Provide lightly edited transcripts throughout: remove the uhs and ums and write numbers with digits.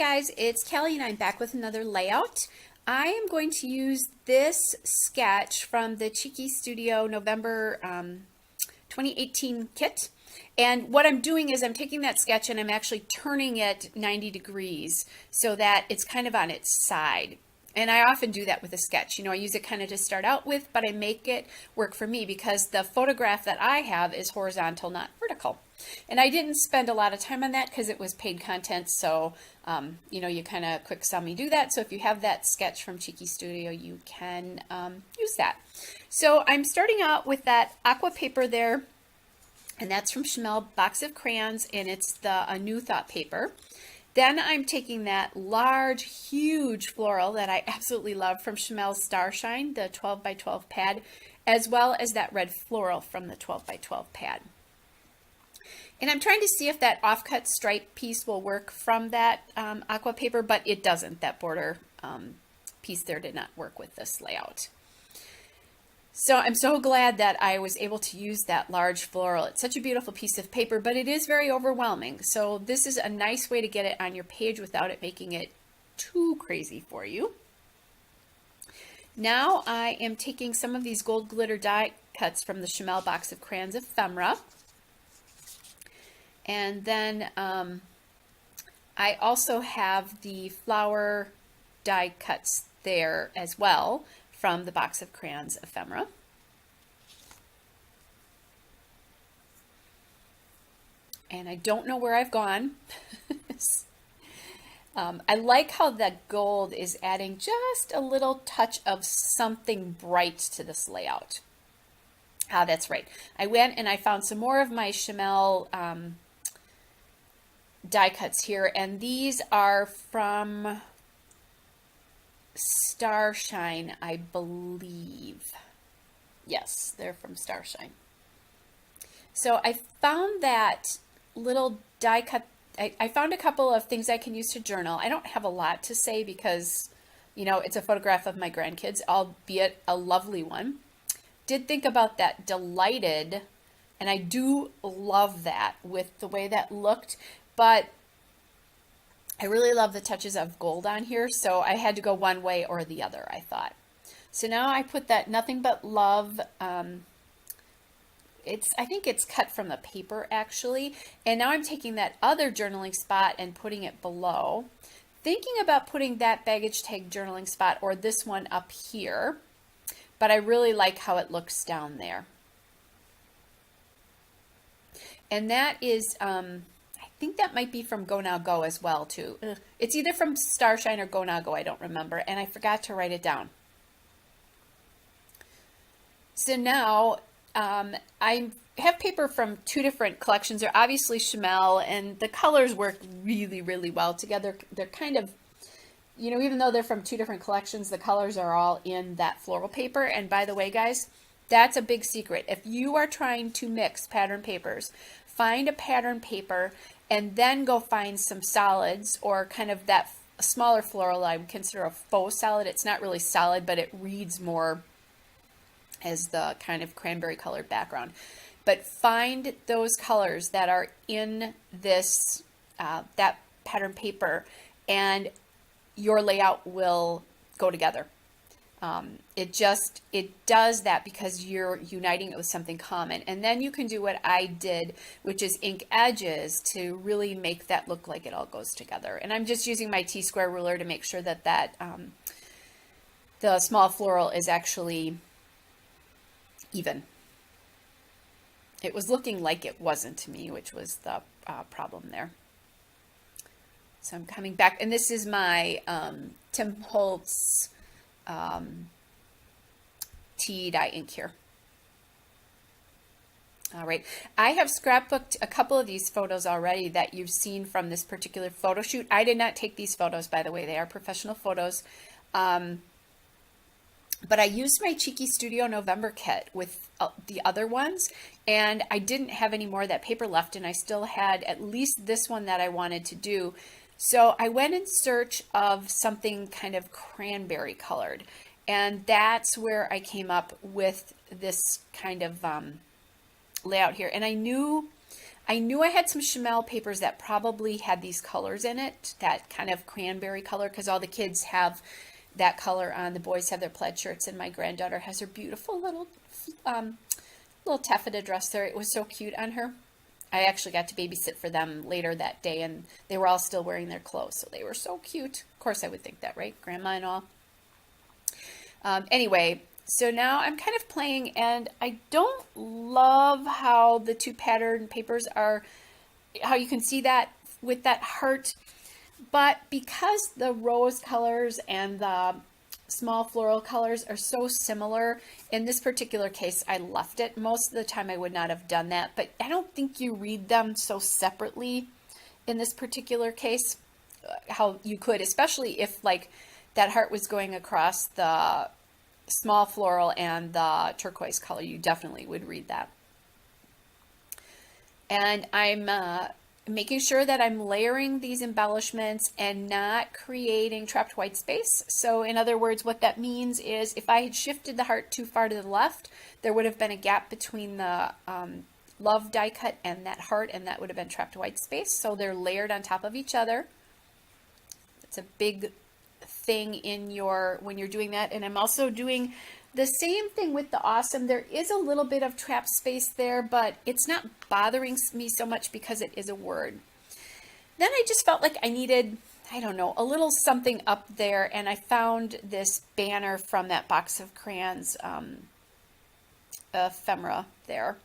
guys, it's Kelly and I'm back with another layout. I am going to use this sketch from the Cheeky Studio November 2018 kit. And what I'm doing is I'm taking that sketch and I'm actually turning it 90 degrees so that it's kind of on its side. And I often do that with a sketch. You know, I use it kind of to start out with, but I make it work for me because the photograph that I have is horizontal, not vertical. And I didn't spend a lot of time on that because it was paid content. So, you know, you kind of quick saw me do that. So if you have that sketch from Cheeky Studio, you can use that. So I'm starting out with that aqua paper there. And that's from Chanel Box of Crayons. And it's the A New Thought paper. Then I'm taking that large, huge floral that I absolutely love from Chanel's Starshine, the 12 by 12 pad, as well as that red floral from the 12 by 12 pad. And I'm trying to see if that offcut stripe piece will work from that aqua paper, but it doesn't. That border piece there did not work with this layout. So I'm so glad that I was able to use that large floral. It's such a beautiful piece of paper, but it is very overwhelming. So this is a nice way to get it on your page without it making it too crazy for you. Now I am taking some of these gold glitter die cuts from the Chanel Box of Crayons Ephemera. And then I also have the flower die cuts there as well from the Box of Crayons Ephemera. And I don't know where I've gone. I like how the gold is adding just a little touch of something bright to this layout. Ah, that's right. I went and I found some more of my Chanel die cuts here, and these are from Starshine, I believe. Yes, they're from Starshine. So I found that little die cut. I found a couple of things I can use to journal. I don't have a lot to say because, you know, it's a photograph of my grandkids, albeit a lovely one. Did think about that Delighted, and I do love that with the way that looked, but I really love the touches of gold on here, so I had to go one way or the other, I thought. So now I put that Nothing But Love, I think it's cut from the paper actually, and now I'm taking that other journaling spot and putting it below. Thinking about putting that baggage tag journaling spot or this one up here, but I really like how it looks down there. And that is, I think that might be from Go Now Go as well too. It's either from Starshine or Go Now Go, I don't remember, and I forgot to write it down. So now I have paper from two different collections. They're obviously Chanel, and the colors work really, really well together. They're kind of, you know, even though they're from two different collections, the colors are all in that floral paper. And by the way, guys, that's a big secret. If you are trying to mix pattern papers, find a pattern paper and then go find some solids or kind of that smaller floral I would consider a faux solid. It's not really solid, but it reads more as the kind of cranberry colored background. But find those colors that are in this, that pattern paper, and your layout will go together. It does that because you're uniting it with something common. And then you can do what I did, which is ink edges to really make that look like it all goes together. And I'm just using my T-square ruler to make sure that the small floral is actually even. It was looking like it wasn't to me, which was the problem there. So I'm coming back, and this is my Tim Holtz tea dye ink here. All right, I have scrapbooked a couple of these photos already that you've seen from this particular photo shoot. I did not take these photos, by the way. They are professional photos. But I used my Cheeky Studio November kit with the other ones, and I didn't have any more of that paper left, and I still had at least this one that I wanted to do. So I went in search of something kind of cranberry colored, and that's where I came up with this kind of layout here. And I knew I knew I had some Chamel papers that probably had these colors in it, that kind of cranberry color, because all the kids have that color on. The boys have their plaid shirts, and my granddaughter has her beautiful little taffeta dress there. It was so cute on her. I actually got to babysit for them later that day, and they were all still wearing their clothes, so they were so cute. Of course, I would think that, right? Grandma and all. Anyway, so now I'm kind of playing, and I don't love how the two pattern papers are, how you can see that with that heart, but because the rose colors and the small floral colors are so similar, in this particular case, I left it. Most of the time I would not have done that, but I don't think you read them so separately in this particular case, how you could, especially if like that heart was going across the small floral and the turquoise color, you definitely would read that. And I'm making sure that I'm layering these embellishments and not creating trapped white space. So in other words, what that means is if I had shifted the heart too far to the left, there would have been a gap between the love die cut and that heart, and that would have been trapped white space. So they're layered on top of each other. It's a big thing in your, when you're doing that. And I'm also doing the same thing with the awesome. There is a little bit of trap space there, but it's not bothering me so much because it is a word. Then I just felt like I needed, I don't know, a little something up there, and I found this banner from that box of crayons, ephemera there.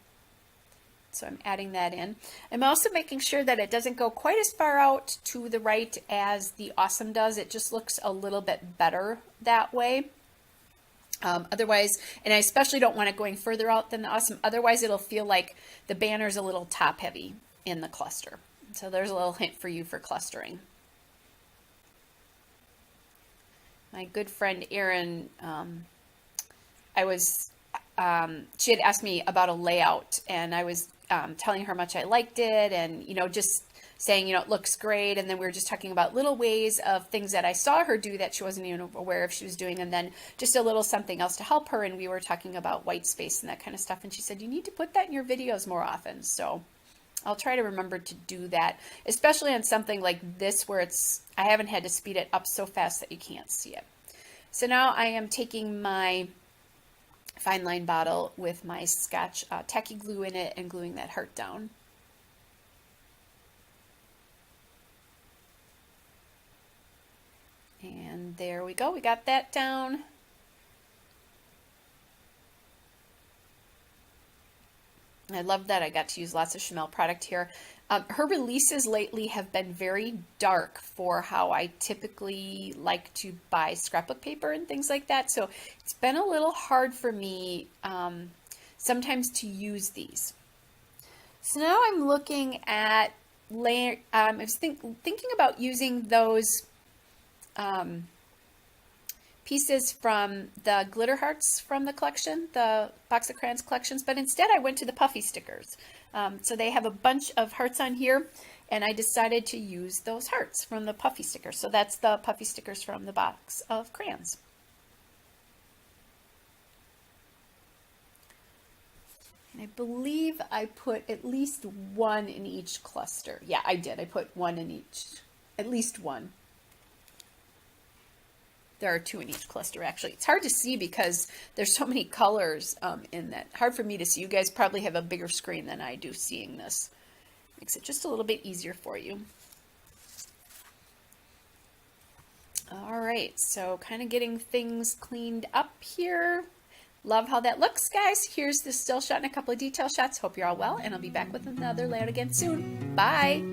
So I'm adding that in. I'm also making sure that it doesn't go quite as far out to the right as the awesome does. It just looks a little bit better that way. Otherwise, and I especially don't want it going further out than the awesome. Otherwise, it'll feel like the banner is a little top heavy in the cluster. So there's a little hint for you for clustering. My good friend Erin, she had asked me about a layout, and I was telling her how much I liked it, and just saying, it looks great. And then we were just talking about little ways of things that I saw her do that she wasn't even aware of she was doing, and then just a little something else to help her. And we were talking about white space and that kind of stuff. And she said, you need to put that in your videos more often. So I'll try to remember to do that, especially on something like this where I haven't had to speed it up so fast that you can't see it. So now I am taking my fine line bottle with my Scotch tacky glue in it and gluing that heart down. And there we go. We got that down. I love that I got to use lots of Chamel product here. Her releases lately have been very dark for how I typically like to buy scrapbook paper and things like that. So it's been a little hard for me sometimes to use these. So now I'm looking at I was thinking about using those pieces from the glitter hearts from the collection, the box of crayons collections, but instead I went to the puffy stickers. So they have a bunch of hearts on here, and I decided to use those hearts from the puffy stickers. So that's the puffy stickers from the box of crayons. And I believe I put at least one in each cluster. Yeah, I did. I put one in each, at least one. There are two in each cluster, actually. It's hard to see because there's so many colors in that. Hard for me to see. You guys probably have a bigger screen than I do seeing this. Makes it just a little bit easier for you. All right, so kind of getting things cleaned up here. Love how that looks, guys. Here's the still shot and a couple of detail shots. Hope you're all well, and I'll be back with another layout again soon. Bye.